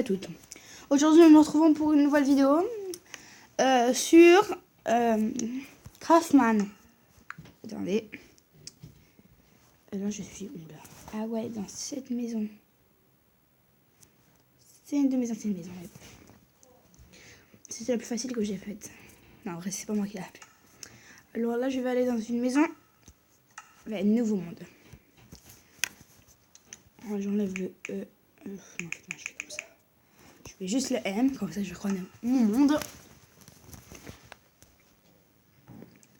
à toutes. Aujourd'hui, nous nous retrouvons pour une nouvelle vidéo sur Craftman. Attendez. Là, je suis où là? Ah ouais, dans cette maison. C'est une de mes anciennes maisons. Ouais. C'était la plus facile que j'ai faite. Non, en vrai, c'est pas moi qui l'ai fait. Alors là, je vais aller dans une maison. Ouais, nouveau monde. J'enlève le E. Non, je fais comme ça. Je fais juste le M, comme ça je connais mon monde.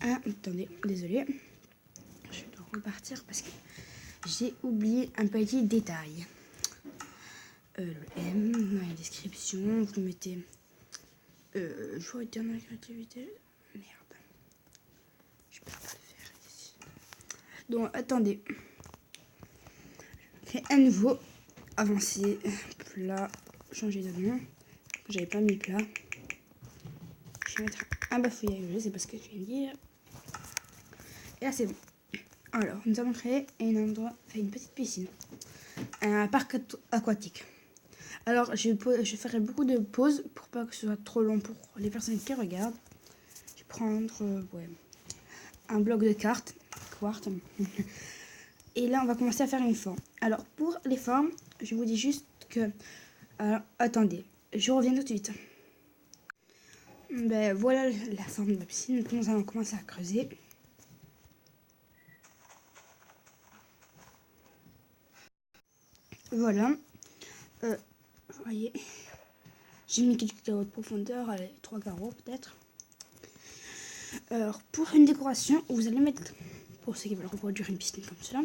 Ah, attendez, désolé. Je dois repartir parce que j'ai oublié un petit détail. Le M, dans la description, vous mettez joie éternelle créativité. Merde. Je peux pas le faire ici. Donc, attendez. Je fais à nouveau avancer, plat, changer de nom. J'avais pas mis plat. Je vais mettre un bafouillage, c'est pas ce que je viens de dire. Et là, c'est bon. Alors, nous allons créer une petite piscine. Un parc aquatique. Alors, je ferai beaucoup de pauses pour pas que ce soit trop long pour les personnes qui regardent. Je vais prendre un bloc de cartes. Et là, on va commencer à faire une forme. Alors, pour les formes, je vous dis juste que... Alors, attendez, je reviens tout de suite. Ben, voilà la forme de la piscine. Nous allons commencer à creuser. Voilà. Vous voyez, j'ai mis quelques carreaux de profondeur, allez, 3 carreaux peut-être. Alors, pour une décoration, vous allez mettre, pour ceux qui veulent reproduire une piscine comme cela,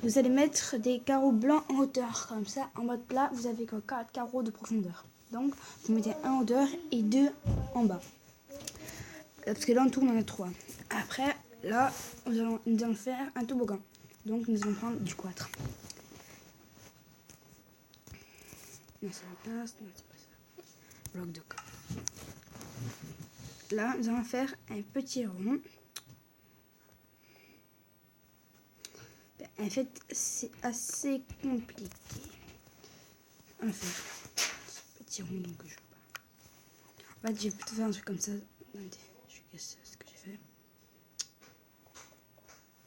vous allez mettre des carreaux blancs en hauteur, comme ça, en mode plat, vous avez que 4 carreaux de profondeur. Donc, vous mettez un en hauteur et 2 en bas. Parce que là, en tout, on en a 3. Après, là, nous allons faire un toboggan. Donc, nous allons prendre du 4. Là, c'est la place, non, c'est pas ça. Bloc de corps. Là, nous allons faire un petit rond. En fait, c'est assez compliqué à faire. Ce petit rond, donc je veux pas. En fait, je vais plutôt faire un truc comme ça. Attendez, je casse ce que j'ai fait.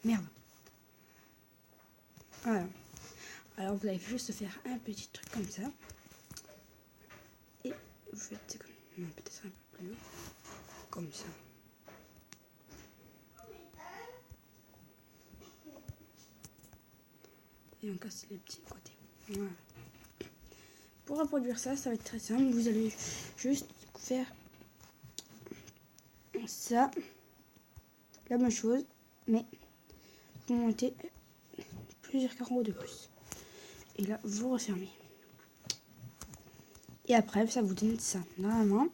Merde. Voilà. Alors, vous allez juste faire un petit truc comme ça. Et vous faites comme... Non, peut-être un peu plus haut. Comme ça. Et on casse les petits côtés. Voilà. Pour reproduire ça, ça va être très simple. Vous allez juste faire ça, la même chose, mais vous montez plusieurs carreaux de plus. Et là, vous refermez. Et après, ça vous donne ça. Normalement,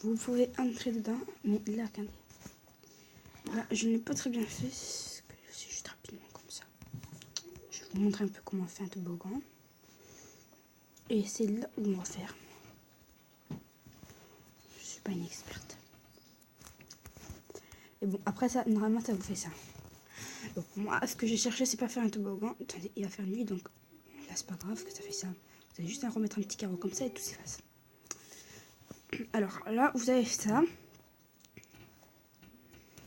vous pouvez entrer dedans, mais là, regardez. Là, je n'ai pas très bien fait, c'est juste rapidement comme ça. Je vais vous montrer un peu comment on fait un toboggan. Et c'est là où on va faire. Je suis pas une experte. Et bon, après ça, normalement, ça vous fait ça. Donc moi, ce que j'ai cherché, c'est pas faire un toboggan. Attendez, il va faire nuit, donc là, c'est pas grave que ça fait ça. Vous avez juste à remettre un petit carreau comme ça et tout s'efface. Alors là, vous avez fait ça. Une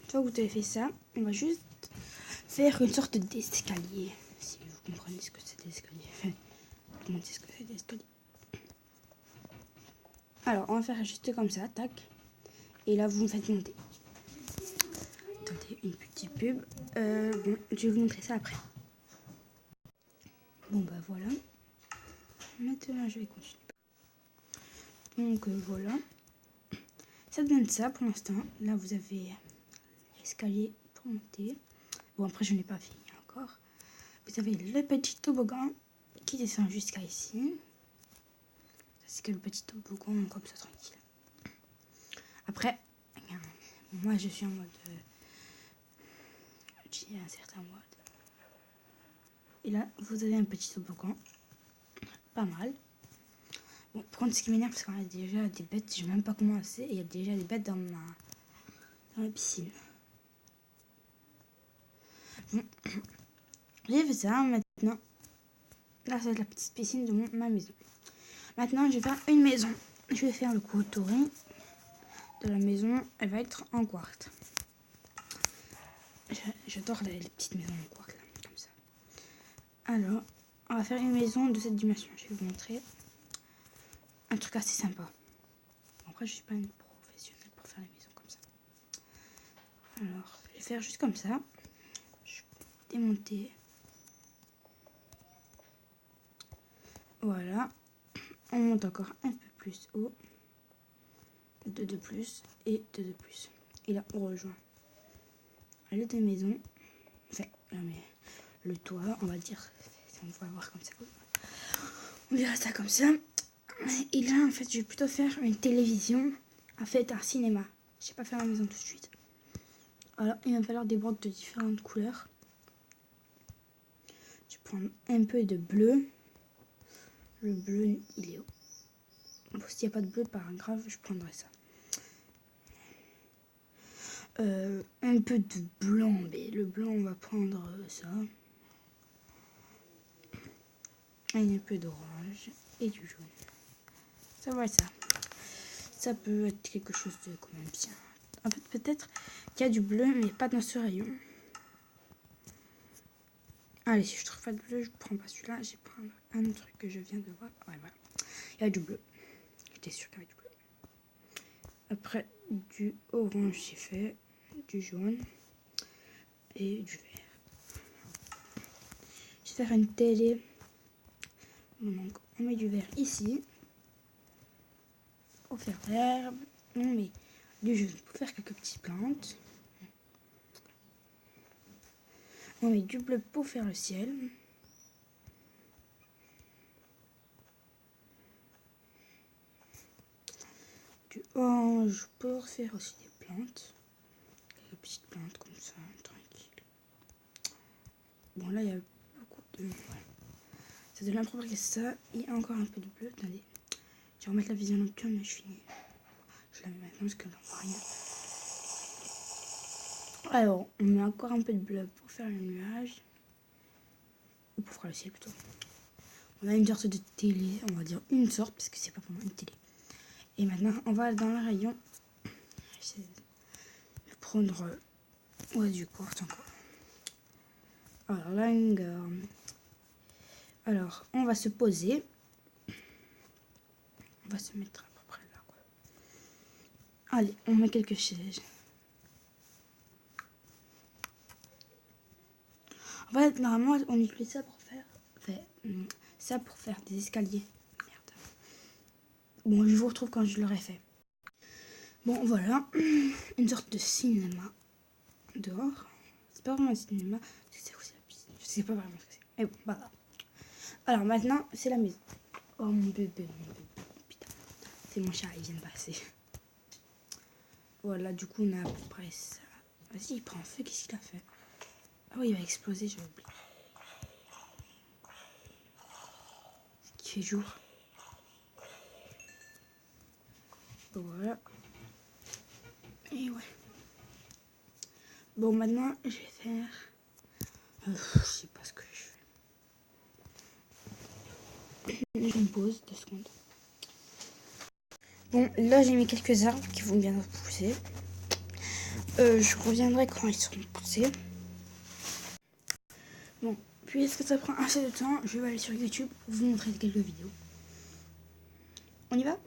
fois que vous avez fait ça, on va juste faire une sorte d'escalier. Si vous comprenez ce que c'est des escaliers. Comment c'est ce que c'est des escaliers. Alors, on va faire juste comme ça, tac. Et là, vous me faites monter. Attendez, une petite pub. Bon, je vais vous montrer ça après. Bon, bah voilà. Maintenant, je vais continuer. Donc, voilà. Ça donne ça pour l'instant. Là, vous avez l'escalier pour monter. Bon, après, je n'ai pas fini encore. Vous avez le petit toboggan qui descend jusqu'à ici. C'est que le petit toboggan, comme ça, tranquille. Après, moi, je suis en mode... j'ai un certain mode. Et là, vous avez un petit toboggan. Pas mal. Bon, par contre, ce qui m'énerve, parce qu'on a déjà des bêtes. Je ne sais même pas comment c'est. Et il y a déjà des bêtes dans la piscine. Bon. J'ai fait ça maintenant. Là, ça va être la petite piscine de ma maison. Maintenant, je vais faire une maison. Je vais faire le contouring de la maison. Elle va être en quartz. J'adore les petites maisons en quartz, là, comme ça. Alors, on va faire une maison de cette dimension. Je vais vous montrer un truc assez sympa. Après, je suis pas une professionnelle pour faire les maisons comme ça. Alors, je vais faire juste comme ça. Je vais démonter. Voilà. On monte encore un peu plus haut. 2 de plus et 2 de plus. Et là, on rejoint les deux maisons. Enfin, mais le toit, on va dire. On va voir comme ça. On verra ça comme ça. Et là, en fait, je vais plutôt faire une télévision. En fait, un cinéma. Je vais pas faire la maison tout de suite. Alors, il va me falloir des bords de différentes couleurs. Je vais prendre un peu de bleu. Le bleu, il est haut. S'il n'y a pas de bleu, pas grave, je prendrai ça. Un peu de blanc, mais le blanc, on va prendre ça. Et un peu d'orange et du jaune. Ça va être ça. Ça peut être quelque chose de quand même bien. En fait, peut-être qu'il y a du bleu, mais pas dans ce rayon. Allez, si je trouve pas de bleu, je prends pas celui-là. Je vais prendre un autre truc que je viens de voir. Ouais, voilà. Il y a du bleu. J'étais sûre qu'il y avait du bleu. Après, du orange, j'ai fait. Du jaune. Et du vert. Je vais faire une télé. Donc, on met du vert ici. Pour faire l'herbe. On met du jaune pour faire quelques petites plantes. On met du bleu pour faire le ciel. Du orange pour faire aussi des plantes. Des petites plantes comme ça, tranquille. Bon, là, il y a beaucoup de... Voilà. Ça donne l'impression que ça. Et encore un peu de bleu. Attendez. Je vais remettre la vision nocturne, mais je finis. Je la mets maintenant parce que là, on voit rien. Alors, on met encore un peu de bleu pour faire le nuage. Ou pour faire le ciel plutôt. On a une sorte de télé, on va dire une sorte, parce que c'est pas vraiment une télé. Et maintenant, on va dans le rayon. Je vais prendre du quartz encore. Alors là, une gomme. Alors, on va se poser. On va se mettre à peu près là, quoi. Allez, on met quelques chaises. En fait, normalement, on utilise ça pour faire... ça pour faire des escaliers. Merde. Bon, je vous retrouve quand je l'aurai fait. Bon, voilà. Une sorte de cinéma. Dehors. C'est pas vraiment un cinéma. Je sais pas vraiment ce que c'est. Mais bon, voilà. Alors maintenant, c'est la maison. Oh mon bébé, putain. C'est mon chat, il vient de passer. Voilà, du coup, on a à peu près ça. Vas-y, il prend feu, qu'est-ce qu'il a fait? Ah oui, il va exploser, j'ai oublié. Il fait jour. Voilà. Et ouais. Bon, maintenant, je vais faire... je sais pas ce que je fais. Je me pose 2 secondes. Bon, là, j'ai mis quelques arbres qui vont bien pousser. Je reviendrai quand ils seront poussés. Bon, puisque ça prend assez de temps, je vais aller sur YouTube pour vous montrer quelques vidéos. On y va ?